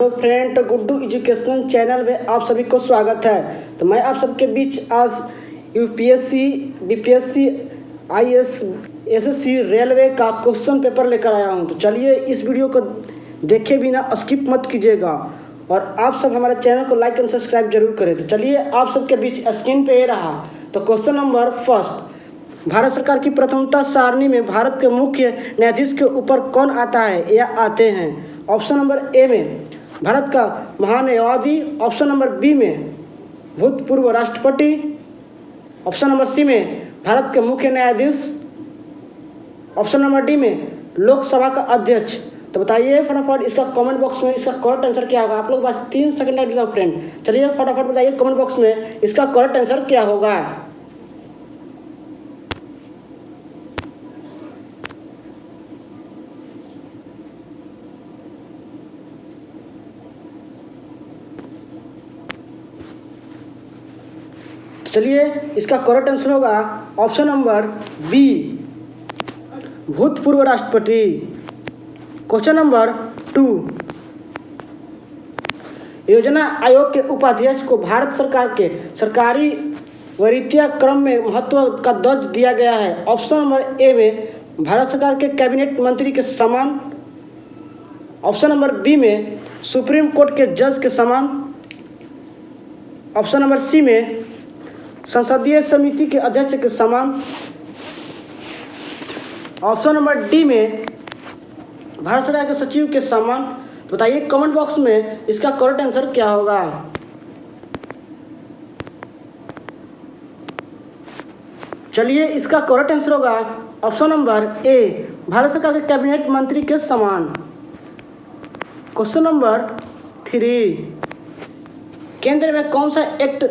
तो friend, Guddu educational channel में आप सभी को स्वागत है। तो मैं आप सबके बीच आज UPSC, BPSC, IAS, SSC, railway का क्वेश्चन पेपर लेकर आया हूं। तो चलिए इस वीडियो को देखे बिना स्किप मत कीजिएगा और आप सब हमारे चैनल को लाइक एंड सब्सक्राइब जरूर करें। तो चलिए आप सबके बीच स्क्रीन पे ये रहा। तो क्वेश्चन नंबर फर्स्ट, भारत सरकार की प्रथमता सारणी में भारत के मुख्य न्यायाधीश के ऊपर कौन आता है या आते हैं? ऑप्शन नंबर ए में भारत का महान्यायवादी, ऑप्शन नंबर बी में भूतपूर्व राष्ट्रपति, ऑप्शन नंबर सी में भारत के मुख्य न्यायाधीश, ऑप्शन नंबर डी में लोकसभा का अध्यक्ष। तो बताइए फटाफट इसका कमेंट बॉक्स में इसका करेक्ट आंसर क्या होगा। आप लोग बस 3 सेकंड लगेगा फ्रेंड। चलिए फटाफट बताइए कमेंट बॉक्स में इसका करेक्ट आंसर क्या होगा। चलिए इसका करेक्ट आंसर होगा ऑप्शन नंबर बी, भूतपूर्व राष्ट्रपति। क्वेश्चन नंबर 2, योजना आयोग के उपाध्यक्ष को भारत सरकार के सरकारी वरीयता क्रम में महत्व का दर्ज दिया गया है। ऑप्शन नंबर ए में भारत सरकार के कैबिनेट मंत्री के समान, ऑप्शन नंबर बी में सुप्रीम कोर्ट के जज के समान, ऑप्शन नंबर सी में संसदीय समिति के अध्यक्ष के समान, ऑप्शन नंबर डी में भारत सरकार के सचिव के समान। बताइए कमेंट बॉक्स में इसका करेक्ट आंसर क्या होगा। चलिए इसका करेक्ट आंसर होगा ऑप्शन नंबर ए, भारत सरकार के कैबिनेट मंत्री के समान। क्वेश्चन नंबर 3, केंद्र में कौन सा एक्ट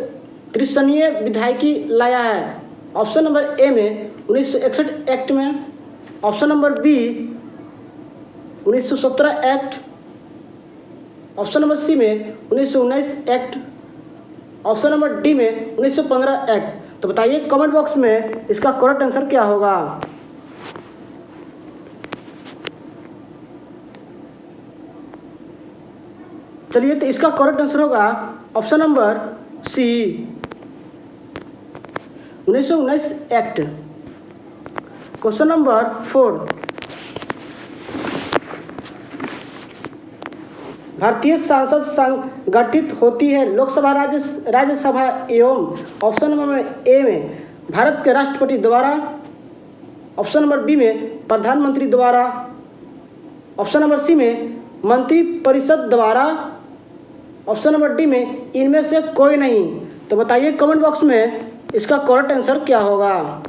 त्रिसदनीय विधायिकी लाया है? ऑप्शन नंबर ए में 1961 एक्ट में, option number B 1917 act, option number C में 1919 एक्ट, ऑप्शन नंबर डी में 1915 एक्ट। तो बताइए कमेंट बॉक्स में इसका करेक्ट आंसर क्या होगा। चलिए तो इसका करेक्ट आंसर होगा option number C, 1919 act. Question number 4, भारतीय संसद संगठित होती है लोकसभा, राज्यसभा एवं, ऑप्शन नंबर ए में भारत के राष्ट्रपति द्वारा, ऑप्शन नंबर बी में प्रधानमंत्री द्वारा, ऑप्शन नंबर सी में मंत्री परिषद द्वारा, ऑप्शन नंबर डी में इनमें से कोई नहीं। तो बताइए कमेंट बॉक्स में इसका करेक्ट आंसर क्या होगा।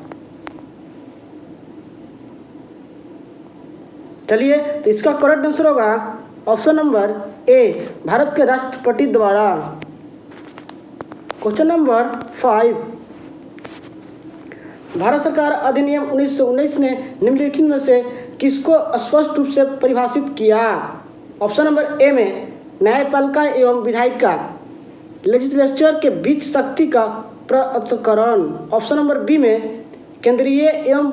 चलिए तो इसका करेक्ट आंसर होगा ऑप्शन नंबर ए, भारत के राष्ट्रपति द्वारा। क्वेश्चन नंबर 5, भारत सरकार अधिनियम 1919 ने निम्नलिखित में से किसको स्पष्ट रूप से परिभाषित किया? ऑप्शन नंबर ए में न्यायपालिका एवं विधायिका, लेजिस्लेचर के बीच शक्ति का पृथक्करण, ऑप्शन नंबर बी में केंद्रीय एवं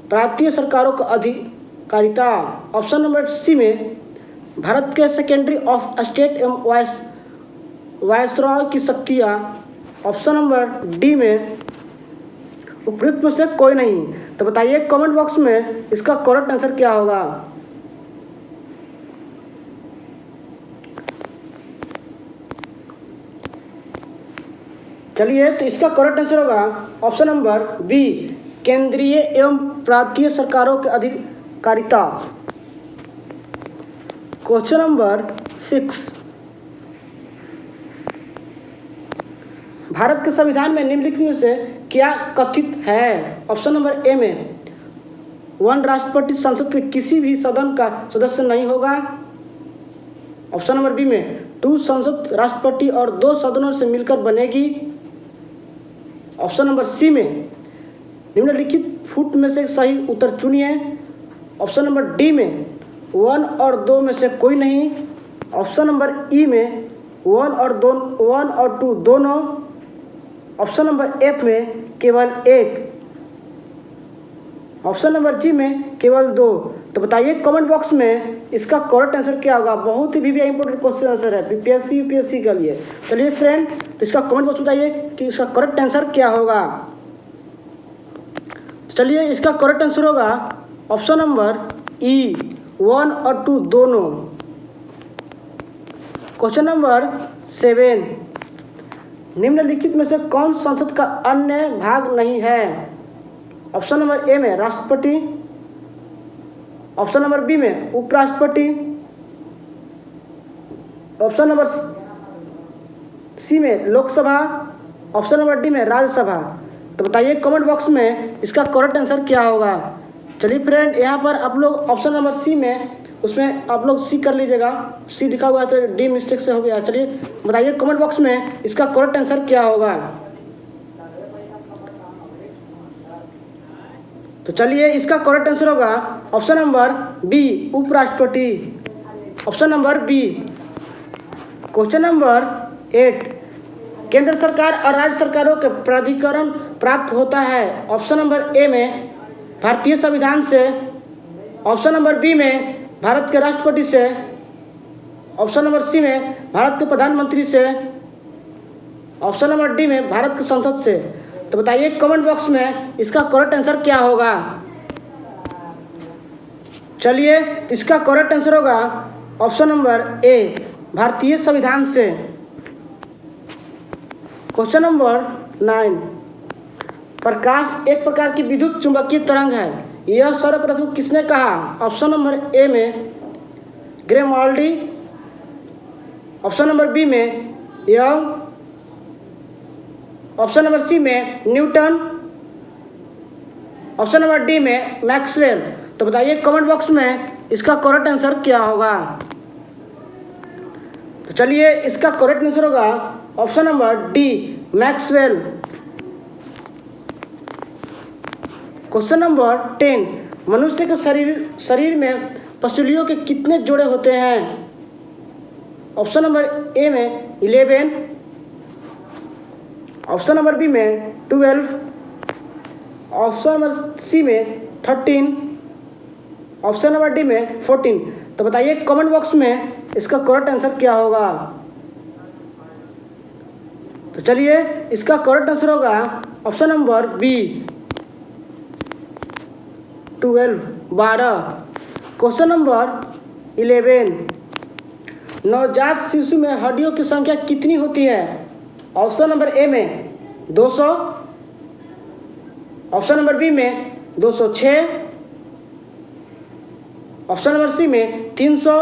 प्रांतीय सरकारों का अधिकारिता, ऑप्शन नंबर सी में भारत के सेकेंडरी ऑफ स्टेट एवं वायसरॉय की शक्तियाँ, ऑप्शन नंबर डी में उपयुक्त में से कोई नहीं। तो बताइए कमेंट बॉक्स में इसका करेक्ट आंसर क्या होगा। चलिए तो इसका करेक्ट आंसर होगा ऑप्शन नंबर बी, केंद्रीय एवं प्रांतीय सरकारों के अधिकारिता। क्वेश्चन नंबर 6, भारत के संविधान में निम्नलिखित में से क्या कथित है? ऑप्शन नंबर ए में 1 राष्ट्रपति संसद के किसी भी सदन का सदस्य नहीं होगा, ऑप्शन नंबर बी में 2 संसद राष्ट्रपति और 2 सदनों से मिलकर बनेगी, ऑप्शन नंबर सी में निम्नलिखित फुट में से सही उत्तर चुनिए, ऑप्शन नंबर डी में 1 और 2 में से कोई नहीं, ऑप्शन नंबर ई में 1 और 2 दोनों, ऑप्शन नंबर एफ में केवल एक, ऑप्शन नंबर जी में केवल 2। तो बताइए कमेंट बॉक्स में इसका करेक्ट आंसर क्या होगा। बहुत ही भी इंपॉर्टेंट क्वेश्चन आंसर है बीपीएससी यूपीएससी के लिए। चलिए फ्रेंड, तो इसका कमेंट बॉक्स बताइए कि इसका करेक्ट आंसर क्या होगा। चलिए इसका करेक्ट आंसर होगा ऑप्शन नंबर ई 1 और 2 दोनों। क्वेश्चन नंबर 7, निम्नलिखित में से कौन संसद का अन्य भाग नहीं है। ऑप्शन नंबर ए में राष्ट्रपति, ऑप्शन नंबर बी में उपराष्ट्रपति, ऑप्शन नंबर सी में लोकसभा, ऑप्शन नंबर डी में राज्यसभा। तो बताइए कमेंट बॉक्स में इसका करेक्ट आंसर क्या होगा। चलिए फ्रेंड, यहाँ पर आप लोग ऑप्शन नंबर सी में, उसमें आप लोग सी कर लीजिएगा, सी लिखा हुआ है तो डी मिस्टेक से हो गया। चलिए बताइए कमेंट बॉक्स में इसका करेक्ट आंसर क्या होगा। तो चलिए इसका करेक्ट आंसर होगा ऑप्शन नंबर बी उपराष्ट्रपति, option number B. Question number 8, केंद्र सरकार और राज्य सरकारों के प्राधिकरण प्राप्त होता है। ऑप्शन नंबर ए में भारतीय संविधान से, ऑप्शन नंबर बी में भारत के राष्ट्रपति से, ऑप्शन नंबर सी में भारत के प्रधानमंत्री से, ऑप्शन नंबर डी में भारत की संसद से। तो बताइए कमेंट बॉक्स में इसका करेक्ट आंसर क्या होगा। चलिए इसका करेक्ट आंसर होगा ऑप्शन नंबर ए भारतीय संविधान से। क्वेश्चन नंबर 9, प्रकाश एक प्रकार की विद्युत चुंबकीय तरंग है, यह सर्वप्रथम किसने कहा। ऑप्शन नंबर ए में ग्रेमाल्डी, ऑप्शन नंबर बी में यंग, ऑप्शन नंबर सी में न्यूटन, ऑप्शन नंबर डी में मैक्सवेल। तो बताइए कमेंट बॉक्स में इसका करेक्ट आंसर क्या होगा। तो चलिए इसका करेक्ट आंसर होगा option number D Maxwell. Question number 10, मनुष्य के शरीर में पसलियों के कितने जोड़े होते हैं। ऑप्शन नंबर ए में 11, ऑप्शन नंबर बी में 12, ऑप्शन नंबर सी में 13, ऑप्शन नंबर डी में 14। तो बताइए कमेंट बॉक्स में इसका करेक्ट आंसर क्या होगा। तो चलिए इसका करेक्ट आंसर होगा option number B 12। Question number 11, नवजात शिशु में हड्डियों की संख्या कितनी होती है। ऑप्शन नंबर ए में 200, ऑप्शन नंबर बी में 206, ऑप्शन नंबर सी में 300,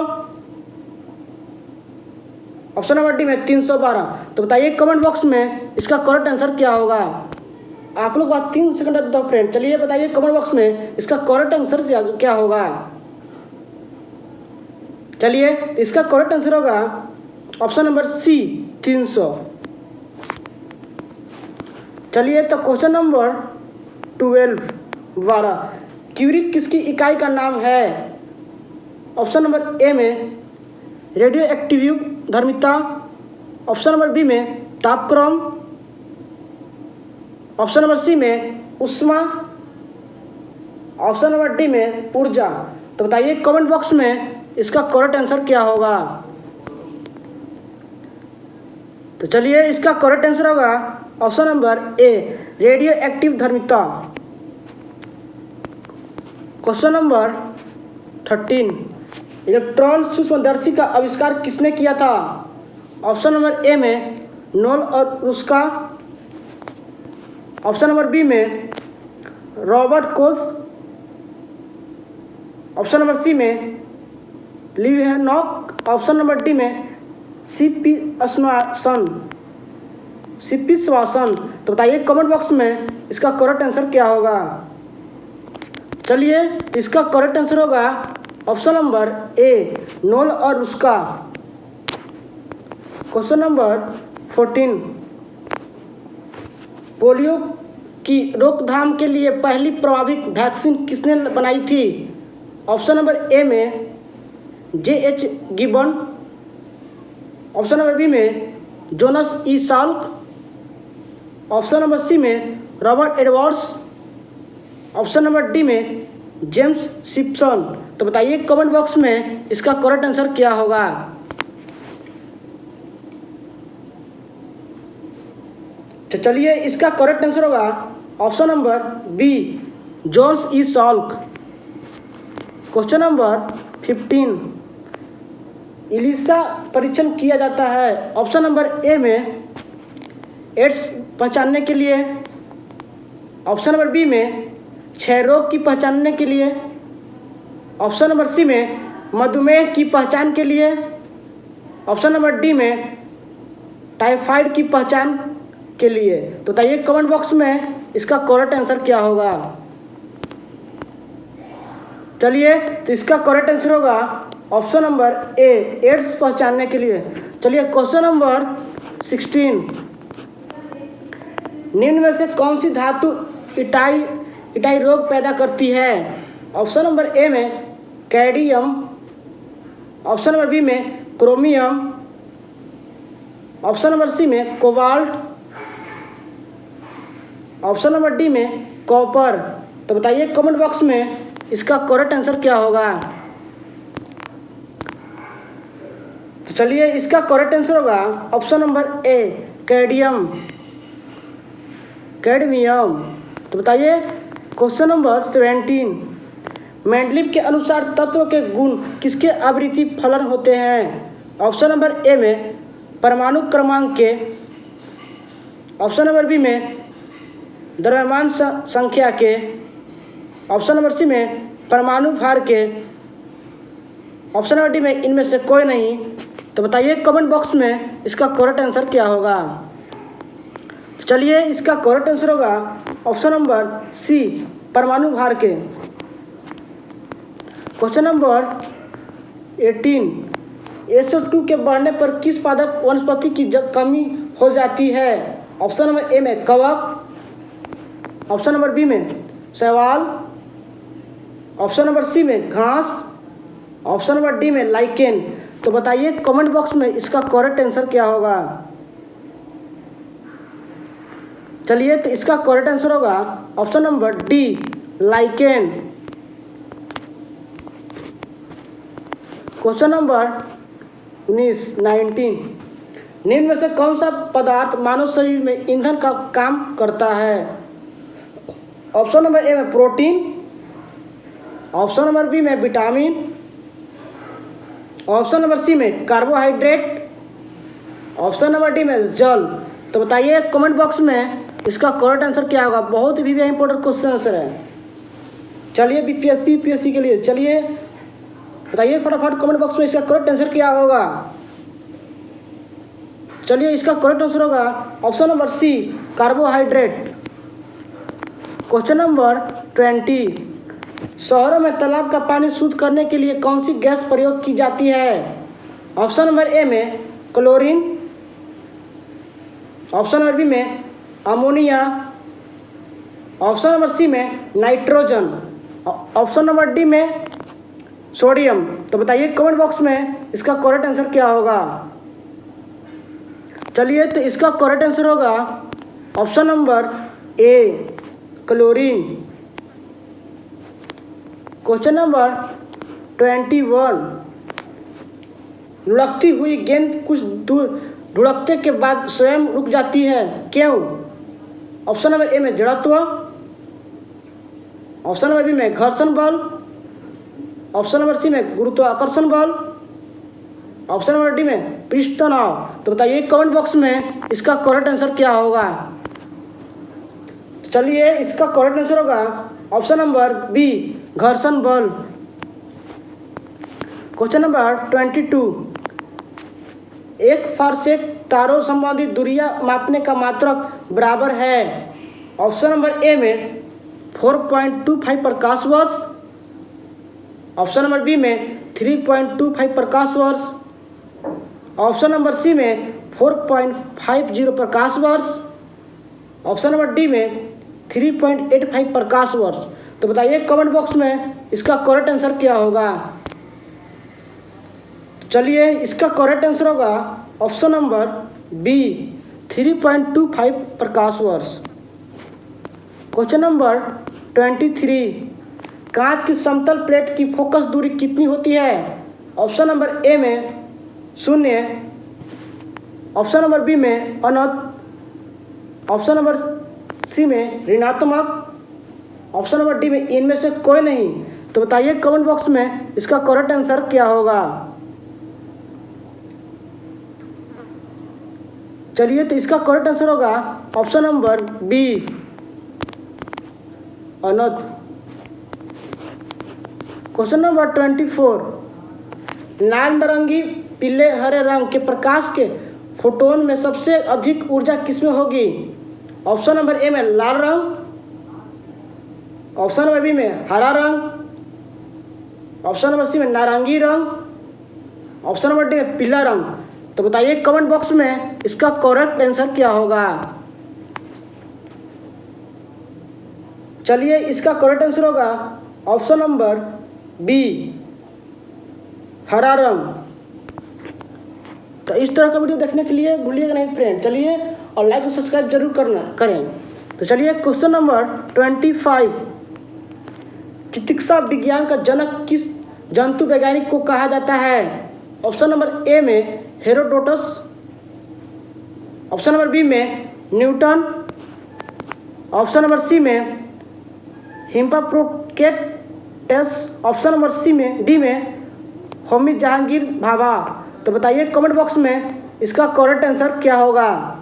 ऑप्शन नंबर डी में 312। तो बताइए कमेंट बॉक्स में इसका करेक्ट आंसर क्या होगा। आप लोग बात 3 सेकंड दो फ्रेंड। चलिए बताइए कमेंट बॉक्स में इसका करेक्ट आंसर क्या होगा। चलिए इसका करेक्ट आंसर होगा ऑप्शन नंबर सी 300। चलिए तो क्वेश्चन नंबर 12 क्यूरी किसकी इकाई का नाम है। ऑप्शन नंबर ए में रेडियो एक्टिव धर्मिता, ऑप्शन नंबर बी में तापक्रम, ऑप्शन नंबर सी में उष्मा, ऑप्शन नंबर डी में ऊर्जा। तो बताइए कमेंट बॉक्स में इसका करेक्ट आंसर क्या होगा। तो चलिए इसका करेक्ट आंसर होगा option number A radioactive धर्मिता। क्वेश्चन नंबर 13, इलेक्ट्रॉन सूक्ष्मदर्शी का आविष्कार किसने किया था। ऑप्शन नंबर ए में नोल और रुस्का, ऑप्शन नंबर बी में Robert Koch, option number C में लिवेनॉक, ऑप्शन नंबर डी में सीपी श्वासन। तो बताइए कमेंट बॉक्स में इसका करेक्ट आंसर क्या होगा। चलिए इसका करेक्ट आंसर होगा ऑप्शन नंबर ए नोल और रुस्का। क्वेश्चन नंबर 14, पोलियो की रोकथाम के लिए पहली प्रभावी वैक्सीन किसने बनाई थी। ऑप्शन नंबर ए में J.H. Gibbon, option number B में Jonas E Salk, option number C में Robert Edwards, option number D में जेम्स सिप्सन। तो बताइए कमेंट बॉक्स में इसका करेक्ट आंसर क्या होगा। तो चलिए इसका करेक्ट आंसर होगा ऑप्शन नंबर बी, जोन्स ई सॉल्क। क्वेश्चन नंबर 15, इलिसा परीक्षण किया जाता है ऑप्शन नंबर ए में एड्स पहचानने के लिए, ऑप्शन नंबर बी में क्षय रोग की पहचानने के लिए, ऑप्शन नंबर सी में मधुमेह की पहचान के लिए, ऑप्शन नंबर डी में टाइफाइड की पहचान के लिए। तो बताइए कमेंट बॉक्स में इसका करेक्ट आंसर क्या होगा। चलिए तो इसका करेक्ट आंसर होगा ऑप्शन नंबर ए, एड्स पहचानने के लिए। चलिए क्वेश्चन नंबर 16, निम्न में से कौन सी धातु इटाई रोग पैदा करती है। ऑप्शन नंबर ए में कैडमियम, ऑप्शन नंबर बी में क्रोमियम, ऑप्शन नंबर सी में कोबाल्ट, ऑप्शन नंबर डी में कॉपर। तो बताइए कमेंट बॉक्स में इसका करेक्ट आंसर क्या होगा। तो चलिए इसका करेक्ट आंसर होगा ऑप्शन नंबर ए, कैडमियम। तो बताइए क्वेश्चन नंबर 17, मेंडलीव के अनुसार तत्व के गुण किसके आवृत्ति फलन होते हैं। ऑप्शन नंबर ए में परमाणु क्रमांक के, ऑप्शन नंबर बी में द्रव्यमान संख्या के, ऑप्शन नंबर सी में परमाणु भार के, ऑप्शन नंबर डी में इनमें से कोई नहीं। तो बताइए कमेंट बॉक्स में इसका करेक्ट आंसर क्या होगा। चलिए इसका करेक्ट आंसर होगा ऑप्शन नंबर सी, परमाणु भार के। क्वेश्चन नंबर 18, SO2 के बढ़ने पर किस पादप वनस्पति की कमी हो जाती है। ऑप्शन नंबर ए में कवक, ऑप्शन नंबर बी में शैवाल, ऑप्शन नंबर सी में घास, ऑप्शन नंबर डी में लाइकेन। तो बताइए कमेंट बॉक्स में इसका करेक्ट आंसर क्या होगा। चलिए तो इसका करेक्ट आंसर होगा option number D, lichen. Question number 19, निम्न में से कौन सा पदार्थ मानव शरीर में ईंधन का काम करता है। ऑप्शन नंबर ए में प्रोटीन, ऑप्शन नंबर बी में विटामिन, ऑप्शन नंबर सी में कार्बोहाइड्रेट, ऑप्शन नंबर डी में जल। तो बताइए कमेंट बॉक्स में इसका करेक्ट आंसर क्या होगा। बहुत ही इंपॉर्टेंट क्वेश्चन आंसर है। चलिए बीपीएससी यूपीएससी के लिए, चलिए बताइए फटाफट कमेंट बॉक्स में इसका करेक्ट आंसर क्या होगा। चलिए इसका करेक्ट आंसर होगा option number C, carbohydrate. Question number 20, शहरों में तालाब का पानी शुद्ध करने के लिए कौन सी गैस प्रयोग की जाती है। ऑप्शन नंबर ए में क्लोरीन, ऑप्शन नंबर बी में अमोनिया, ऑप्शन नंबर सी में नाइट्रोजन, ऑप्शन नंबर डी में सोडियम। तो बताइए कमेंट बॉक्स में इसका करेक्ट आंसर क्या होगा। चलिए तो इसका करेक्ट आंसर होगा ऑप्शन नंबर ए, क्लोरीन। क्वेश्चन नंबर 21, लुढ़कती हुई गेंद कुछ दूर लुढ़कते के बाद स्वयं रुक जाती है, क्यों। ऑप्शन नंबर ए में जड़त्व, ऑप्शन नंबर बी में घर्षण बल, ऑप्शन नंबर सी में गुरुत्वाकर्षण बल, ऑप्शन नंबर डी में पृष्ठ तनाव। तो बताइए कमेंट बॉक्स में इसका करेक्ट आंसर क्या होगा। चलिए इसका करेक्ट आंसर होगा ऑप्शन नंबर बी, घर्षण बल। क्वेश्चन नंबर 22, एक फारसेक तारों संबंधित दूरियां मापने का मात्रक बराबर है। ऑप्शन नंबर ए में 4.25 प्रकाश वर्ष, ऑप्शन नंबर बी में 3.25 प्रकाश वर्ष, ऑप्शन नंबर सी में 4.50 प्रकाश वर्ष, ऑप्शन नंबर डी में 3.85 प्रकाश वर्ष। तो बताइए कमेंट बॉक्स में इसका करेक्ट आंसर क्या होगा। चलिए इसका करेक्ट आंसर होगा ऑप्शन नंबर बी, 3.25 प्रकाश वर्ष। क्वेश्चन नंबर 23, कांच की समतल प्लेट की फोकस दूरी कितनी होती है? ऑप्शन नंबर ए में 0, ऑप्शन नंबर बी में अनंत, ऑप्शन नंबर सी में ऋणात्मक, ऑप्शन नंबर डी में इनमें से कोई नहीं। तो बताइए कमेंट बॉक्स में इसका करेक्ट आंसर क्या होगा। चलिए, तो इसका करेक्ट आंसर होगा ऑप्शन नंबर बी, अनंत। क्वेश्चन नंबर 24, लाल नारंगी पीले हरे रंग के प्रकाश के फोटोन में सबसे अधिक ऊर्जा किसमें होगी? ऑप्शन नंबर ए में लाल रंग, ऑप्शन नंबर बी में हरा रंग, ऑप्शन नंबर सी में नारंगी रंग, ऑप्शन नंबर डी में पीला रंग। तो बताइए कमेंट बॉक्स में इसका करेक्ट आंसर क्या होगा। चलिए, इसका करेक्ट आंसर होगा ऑप्शन नंबर बी, हरा रंग। तो इस तरह का वीडियो देखने के लिए भूलिएगा नहीं फ्रेंड। चलिए, और लाइक और सब्सक्राइब जरूर करें। तो चलिए, क्वेश्चन नंबर 25, चिकित्सा विज्ञान का जनक किस जंतु वैज्ञानिक को कहा जाता है? ऑप्शन नंबर ए में हेरोडोटस, ऑप्शन नंबर बी में न्यूटन, ऑप्शन नंबर सी में हिप्पोक्रेटस, ऑप्शन नंबर सी में डी में होमी जहांगीर भाभा। तो बताइए कमेंट बॉक्स में इसका करेक्ट आंसर क्या होगा।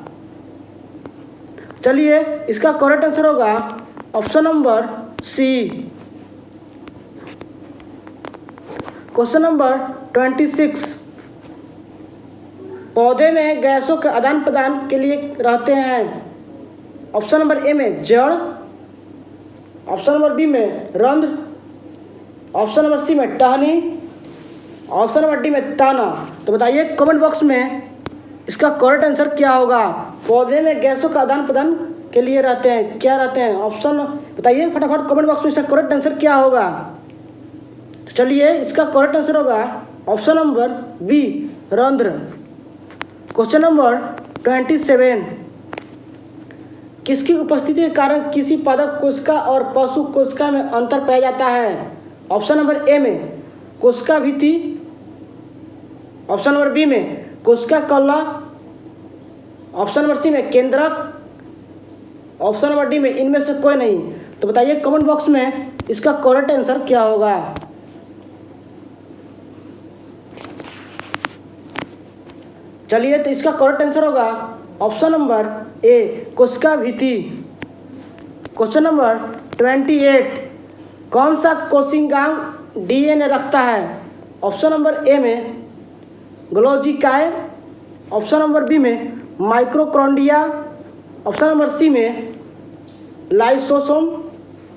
चलिए, इसका करेक्ट आंसर होगा option number C. Question number 26, पौधे में गैसों के आदान प्रदान के लिए रहते हैं। ऑप्शन नंबर ए में जड़, ऑप्शन नंबर बी में रंध्र, ऑप्शन नंबर सी में टहनी, ऑप्शन नंबर डी में ताना। तो बताइए कमेंट बॉक्स में इसका करेक्ट आंसर क्या होगा। पौधे में गैसों का आदान प्रदान के लिए रहते हैं, क्या रहते हैं? ऑप्शन बताइए फटाफट कमेंट बॉक्स में इसका करेक्ट आंसर क्या होगा। तो चलिए, इसका करेक्ट आंसर होगा ऑप्शन नंबर बी, रंध्र। क्वेश्चन नंबर 27, किसकी उपस्थिति के कारण किसी पादप कोशिका और पशु कोशिका में अंतर पाया जाता है? ऑप्शन नंबर ए में कोशिका भित्ति, ऑप्शन नंबर बी में कोशिका कला, ऑप्शन नंबर सी में केंद्रक, ऑप्शन नंबर डी में इनमें से कोई नहीं। तो बताइए कमेंट बॉक्स में इसका करेक्ट आंसर क्या होगा। चलिए, तो इसका करेक्ट आंसर होगा ऑप्शन नंबर ए, कोशिका भित्ति। क्वेश्चन नंबर 28, कौन सा कोशिकांग डीएनए रखता है? ऑप्शन नंबर ए में गोल्गी काय, ऑप्शन नंबर बी में माइटोकॉन्ड्रिया, ऑप्शन नंबर सी में लाइसोसोम,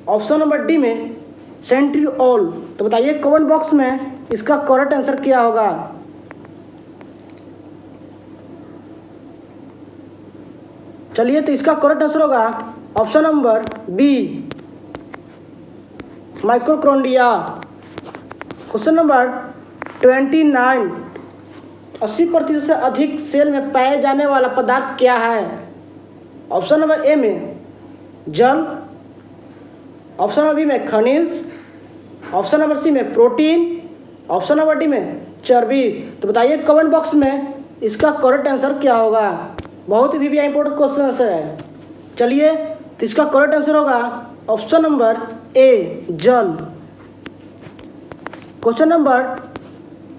ऑप्शन नंबर डी में सेंट्रिओल। तो बताइए कमेंट बॉक्स में इसका करेक्ट आंसर क्या होगा। चलिए, तो इसका करेक्ट आंसर होगा option number B, mitochondria. Question number 29, 80% से अधिक सेल में पाए जाने वाला पदार्थ क्या है? ऑप्शन नंबर ए में जल, ऑप्शन नंबर बी में खनिज, ऑप्शन नंबर सी में प्रोटीन, ऑप्शन नंबर डी में चर्बी। तो बताइए कमेंट बॉक्स में इसका करेक्ट आंसर क्या होगा। बहुत ही इंपॉर्टेंट क्वेश्चन है। चलिए, तो इसका करेक्ट आंसर होगा ऑप्शन नंबर ए, जल। क्वेश्चन नंबर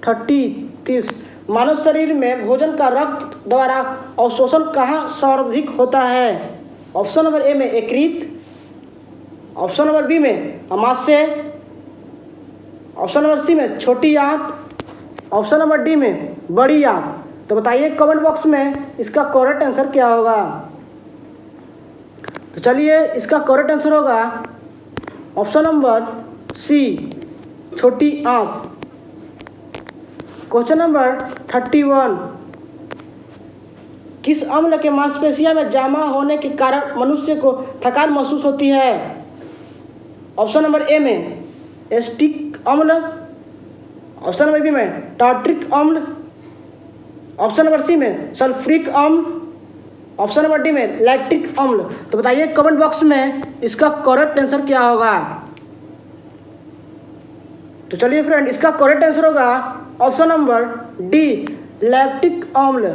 30, मानव शरीर में भोजन का रक्त द्वारा अवशोषण कहाँ सर्वाधिक होता है? ऑप्शन नंबर ए में यकृत, ऑप्शन नंबर बी में अमाशय, ऑप्शन नंबर सी में छोटी आंत, ऑप्शन नंबर डी में बड़ी आंत। तो बताइए कमेंट बॉक्स में इसका करेक्ट आंसर क्या होगा। तो चलिए, इसका करेक्ट आंसर होगा ऑप्शन नंबर सी, छोटी आंत। क्वेश्चन नंबर 31, किस अम्ल के मांसपेशियों में जमा होने के कारण मनुष्य को थकान महसूस होती है? ऑप्शन नंबर ए में एसिटिक अम्ल, ऑप्शन नंबर बी में टार्ट्रिक अम्ल, ऑप्शन नंबर सी में सल्फ्यूरिक अम्ल, ऑप्शन नंबर डी में लैक्टिक अम्ल। तो बताइए कमेंट बॉक्स में इसका करेक्ट आंसर क्या होगा। तो चलिए फ्रेंड, इसका करेक्ट आंसर होगा ऑप्शन नंबर डी, लैक्टिक अम्ल।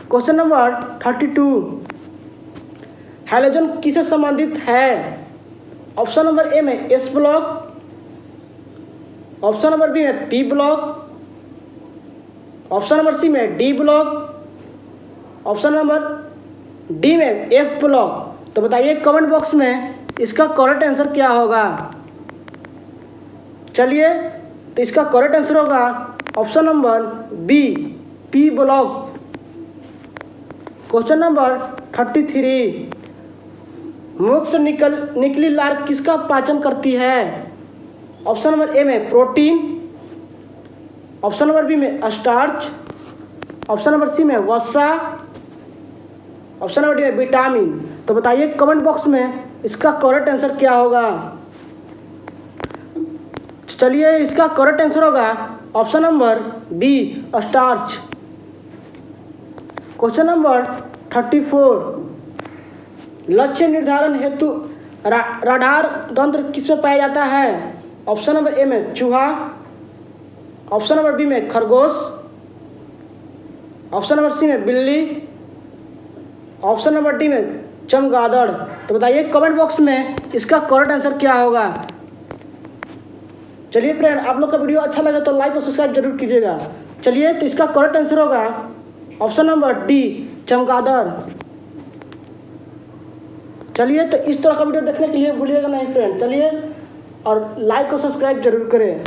क्वेश्चन नंबर 32, हैलोजन किससे संबंधित है? ऑप्शन नंबर ए में S block, option number B में P block, option number C में D block, option number D में एफ ब्लॉक। तो बताइए कमेंट बॉक्स में इसका करेक्ट आंसर क्या होगा। चलिए, तो इसका करेक्ट आंसर होगा option number B, P block. Question number 33, मुख से निकली लार किसका पाचन करती है? ऑप्शन नंबर ए में प्रोटीन, ऑप्शन नंबर बी में स्टार्च, ऑप्शन नंबर सी में वसा, ऑप्शन नंबर डी में विटामिन। तो बताइए कमेंट बॉक्स में इसका करेक्ट आंसर क्या होगा। चलिए, इसका करेक्ट आंसर होगा option number B, starch. Question number 34, लक्ष्य निर्धारण हेतु राडार तंत्र किसमें पाया जाता है? ऑप्शन नंबर ए में चूहा, ऑप्शन नंबर बी में खरगोश, ऑप्शन नंबर सी में बिल्ली, ऑप्शन नंबर डी में चमगादड़। तो बताइए कमेंट बॉक्स में इसका करेक्ट आंसर क्या होगा। चलिए फ्रेंड, आप लोग का वीडियो अच्छा लगे तो लाइक और सब्सक्राइब जरूर कीजिएगा। चलिए, तो इसका करेक्ट आंसर होगा ऑप्शन नंबर डी, चमगादड़। चलिए, तो इस तरह का वीडियो देखने के लिए भूलिएगा नहीं फ्रेंड। चलिए, और लाइक और सब्सक्राइब जरूर करें।